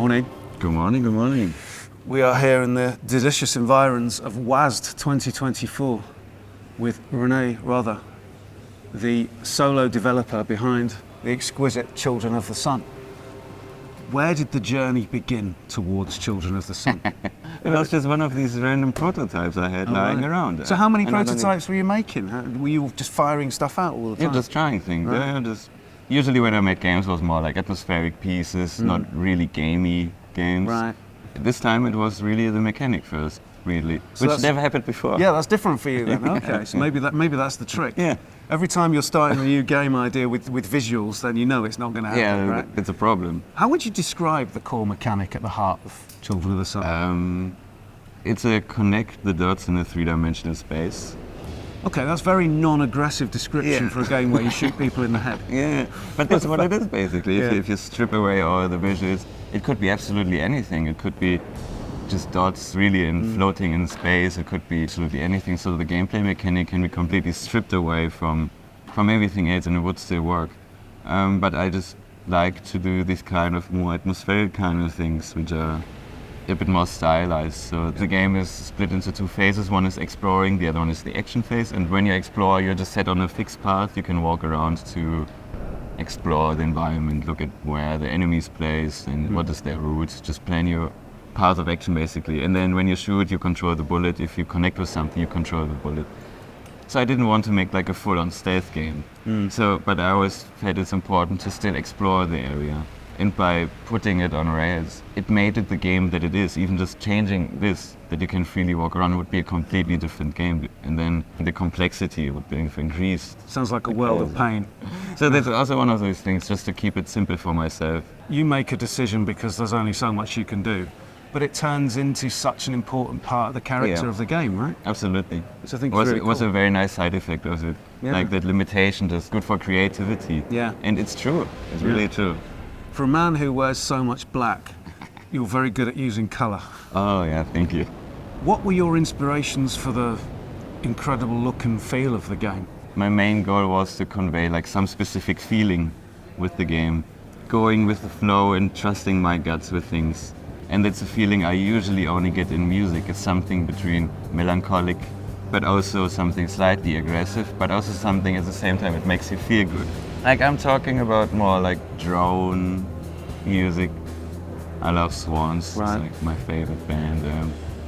morning. Good morning, good morning. We are here in the delicious environs of WASD 2024 with René Rother, the solo developer behind the exquisite Children of the Sun. Where did the journey begin towards Children of the Sun? It was just one of these random prototypes I had lying around. So how many prototypes were you making? Were you just firing stuff out all the time? Yeah, just trying things. Right. Yeah, usually when I made games it was more like atmospheric pieces, not really gamey games. Right. This time it was really the mechanic first, really, So which never happened before. Yeah, that's different for you then. Okay, so maybe that's the trick. Yeah. Every time you're starting a new game idea with visuals, then you know it's not going to happen, Yeah, right? it's a problem. How would you describe the core mechanic at the heart of Children of the Sun? It's a connect the dots in a three-dimensional space. Okay, that's very non-aggressive description for a game where you shoot people in the head. Yeah, but that's what it is basically. Yeah. If you strip away all the visuals, it could be absolutely anything. It could be just dots really in floating in space. It could be absolutely anything. So the gameplay mechanic can be completely stripped away from everything else, and it would still work. But I just like to do these kind of more atmospheric kind of things, which are a bit more stylized. So the game is split into two phases. One is exploring, the other one is the action phase. And when you explore, you're just set on a fixed path. You can walk around to explore the environment, look at where the enemy's placed and what is their route. Just plan your path of action basically. And then when you shoot, you control the bullet. If you connect with something, you control the bullet. So I didn't want to make like a full-on stealth game. But I always felt it's important to still explore the area. And by putting it on rails, it made it the game that it is. Even just changing this, that you can freely walk around, would be a completely different game. And then the complexity would be increased. Sounds like a world of pain. So that's also one of those things, just to keep it simple for myself. You make a decision because there's only so much you can do, but it turns into such an important part of the character of the game, right? Absolutely. So I think It was a very nice side effect of it. Yeah. Like that limitation is good for creativity. Yeah. And it's true. It's really true. For a man who wears so much black, you're very good at using colour. Oh yeah, thank you. What were your inspirations for the incredible look and feel of the game? My main goal was to convey like some specific feeling with the game, going with the flow and trusting my guts with things. And that's a feeling I usually only get in music. It's something between melancholic, but also something slightly aggressive, but also something at the same time it makes you feel good. Like I'm talking about more like drone music. I love Swans, Right. It's like my favorite band.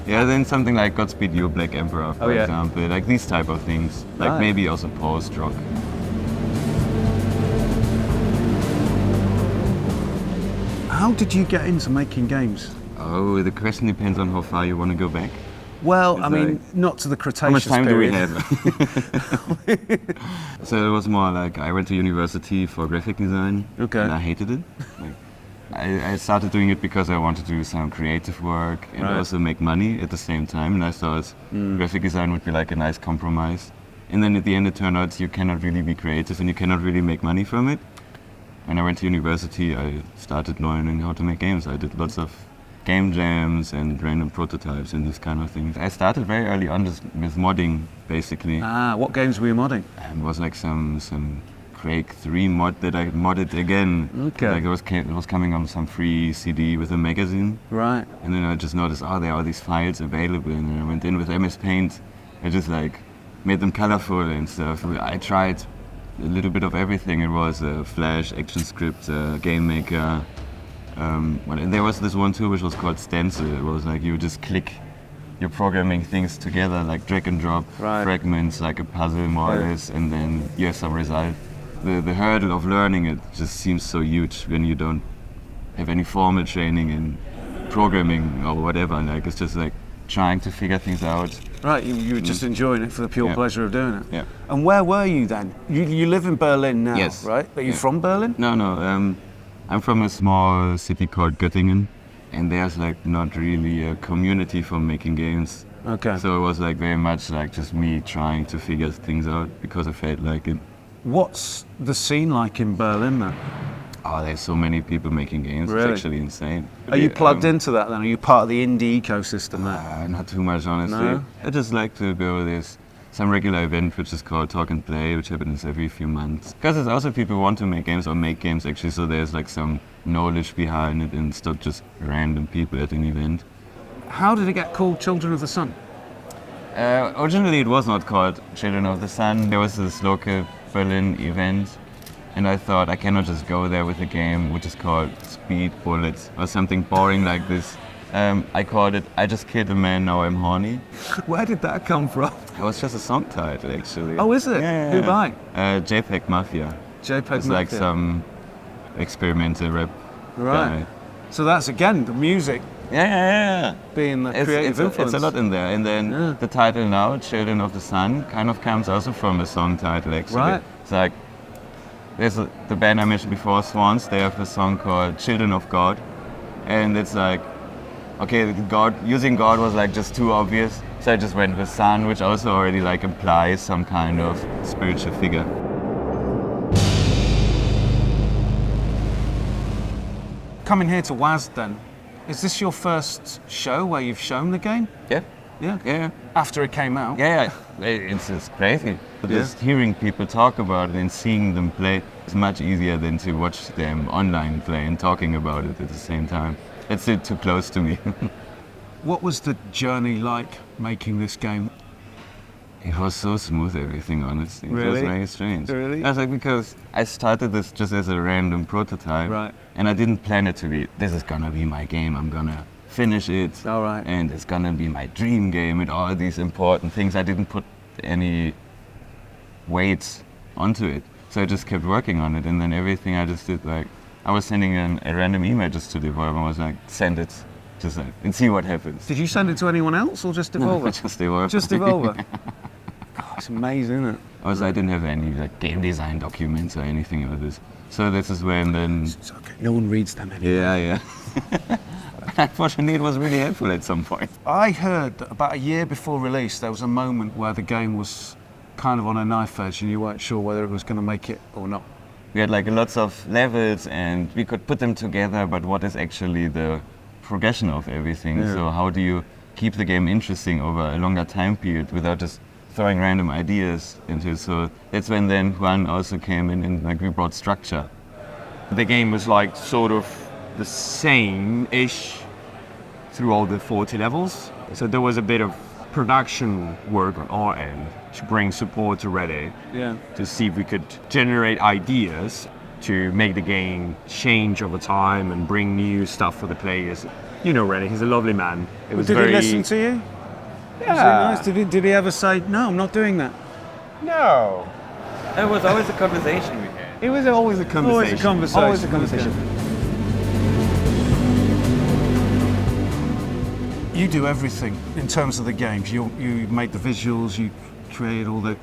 Then something like Godspeed You, Black Emperor, for example. Like these type of things. Like Right. maybe also post-rock. How did you get into making games? Oh, the question depends on how far you want to go back. Well, I It's mean, like- not to the How Cretaceous much time do we period. have? So it was more like I went to university for graphic design. Okay. And I hated it. Like, I started doing it because I wanted to do some creative work and Right. also make money at the same time. And I thought graphic design would be like a nice compromise. And then at the end it turned out you cannot really be creative and you cannot really make money from it. When I went to university, I started learning how to make games. I did lots of game jams and random prototypes and this kind of things. I started very early on just with modding, basically. What games were you modding? And it was like some Quake 3 mod that I modded again. Okay. Like it was coming on some free CD with a magazine. Right. And then I just noticed, there are these files available. And then I went in with MS Paint. I just like made them colorful and stuff. I tried a little bit of everything. It was Flash, ActionScript, Game Maker. And there was this one too which was called Stencil. It was like you just click, you're programming things together like drag and drop fragments like a puzzle more or less, and then you have some result. The hurdle of learning it just seems so huge when you don't have any formal training in programming or whatever. Like it's just like trying to figure things out. Right, you were just enjoying it for the pure pleasure of doing it. Yeah. And where were you then? You live in Berlin now, Yes. right? Are you from Berlin? No, I'm from a small city called Göttingen, and there's like not really a community for making games. Okay. So it was like very much like just me trying to figure things out because I felt like it. What's the scene like in Berlin then? Oh, there's so many people making games. Really? It's actually insane. Are you plugged into that then? Are you part of the indie ecosystem there? Not too much, honestly. No? I just like to go this some regular event which is called Talk and Play, which happens every few months. Because there's also people who want to make games or make games actually, so there's like some knowledge behind it and it's not just random people at an event. How did it get called Children of the Sun? Originally it was not called Children of the Sun. There was this local Berlin event and I thought I cannot just go there with a game which is called Speed Bullets or something boring like this. I called it I Just Killed a Man, Now I'm Horny. Where did that come from? It was just a song title actually. Oh, is it? Yeah. Who by? JPEG Mafia. JPEG It's like some experimental rap Right. guy. So that's again the music Yeah. being the creative influence. It's a lot in there. And then the title now, Children of the Sun, kind of comes also from a song title actually. Right. It's like, the band I mentioned before, Swans, they have a song called Children of God. And it's like, okay, using God was like just too obvious. So I just went with Sun, which also already like implies some kind of spiritual figure. Coming here to WASD then, is this your first show where you've shown the game? Yeah. Yeah. Yeah. After it came out? Yeah, it's crazy. Just hearing people talk about it and seeing them play is much easier than to watch them online play and talking about it at the same time. It's too close to me. What was the journey like making this game? It was so smooth, everything, honestly. It was Really? very strange. Really? I was like, because I started this just as a random prototype. Right. And I didn't plan it to be, this is gonna be my game, I'm gonna finish it. All right. And it's gonna be my dream game and all these important things. I didn't put any weight onto it. So I just kept working on it. And then everything I just did, like, I was sending a random email just to Devolver. I was like, send it, just like, and see what happens. Did you send it to anyone else or just Devolver? Just Devolver. Just Devolver. God, it's amazing, isn't it? Also, I didn't have any like game design documents or anything like this. So this is when then. It's okay. No one reads them anymore. Yeah. Unfortunately, it was really helpful at some point. I heard that about a year before release, there was a moment where the game was kind of on a knife edge and you weren't sure whether it was going to make it or not. We had like lots of levels and we could put them together, but what is actually the progression of everything? Yeah. So how do you keep the game interesting over a longer time period without just throwing random ideas into it? So that's when then Juan also came in and like we brought structure. The game was like sort of the same-ish through all the 40 levels. So there was a bit of production work on our end to bring support to Reddit Yeah. to see if we could generate ideas to make the game change over time and bring new stuff for the players. You know Reddit, he's a lovely man. It was Did very he listen to you? Yeah. Was he nice? Did he ever say, no, I'm not doing that? No. It was always a conversation we had. It was always a conversation. Always a conversation. Always a conversation. You do everything in terms of the games. You made the visuals, you created all the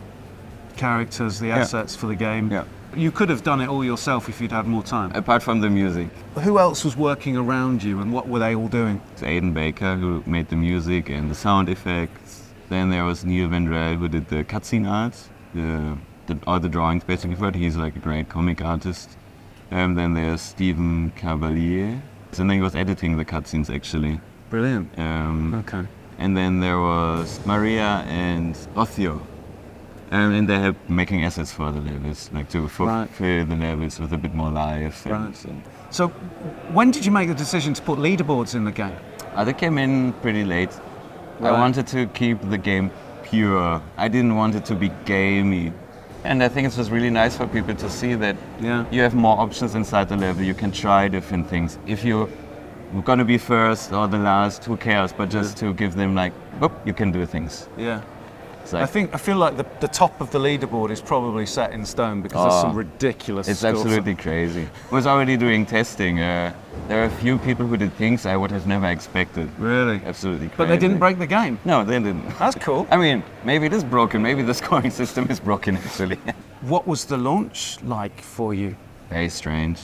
characters, the assets for the game. Yeah. You could have done it all yourself if you'd had more time. Apart from the music. Who else was working around you and what were they all doing? It's Aidan Baker who made the music and the sound effects. Then there was Neil Vendrell who did the cutscene art, all the drawings basically for it. He's like a great comic artist. Then there's Stephen Cavalier. And then he was editing the cutscenes actually. Brilliant. Okay. Okay. And then there was Maria and Othio. And they helped making assets for the levels, like to Right. fill the levels with a bit more life. and Right. so. So, when did you make the decision to put leaderboards in the game? They came in pretty late. I Right. wanted to keep the game pure. I didn't want it to be gamey. And I think it was really nice for people to see that Yeah. you have more options inside the level. You can try different things. If you're gonna be first or the last, who cares? But just to give them like, whoop, you can do things. Yeah. It's like, I feel like the top of the leaderboard is probably set in stone because there's some ridiculous it's stuff. absolutely crazy. I was already doing testing. There are a few people who did things I would have never expected. Really? Absolutely crazy. But they didn't break the game. No, they didn't. That's cool. I mean, maybe it is broken. Maybe the scoring system is broken, actually. What was the launch like for you? Very strange.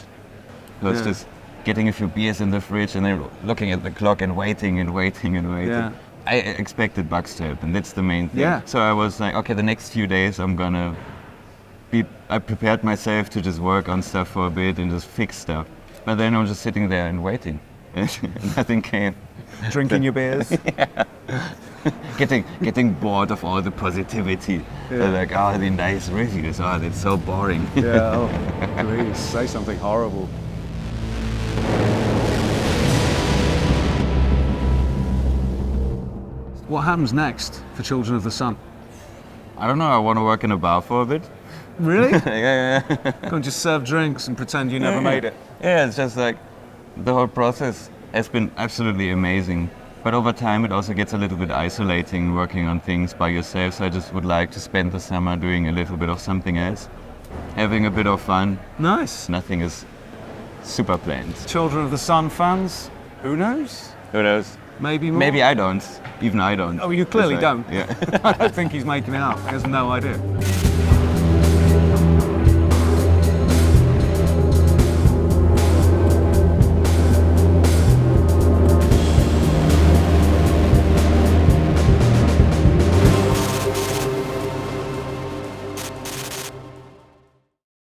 So it's Yeah. just getting a few beers in the fridge and then looking at the clock and waiting and waiting and waiting. Yeah. I expected bugs to happen. That's the main thing. Yeah. So I was like, okay, the next few days I'm gonna be. I prepared myself to just work on stuff for a bit and just fix stuff. But then I was just sitting there and waiting, and nothing came. Drinking your beers? getting bored of all the positivity. They're like, oh, the nice reviews, oh, it's so boring. Yeah, oh, please say something horrible. What happens next for Children of the Sun? I don't know, I want to work in a bar for a bit. Really? Yeah. Go and just serve drinks and pretend you never made it. Yeah, it's just like the whole process has been absolutely amazing. But over time, it also gets a little bit isolating working on things by yourself. So I just would like to spend the summer doing a little bit of something else, having a bit of fun. Nice. Nothing is super planned. Children of the Sun fans, who knows? Who knows? Maybe more. Maybe I don't. Even I don't. Oh, you clearly It's like- don't. Yeah. I don't think he's making it up. He has no idea.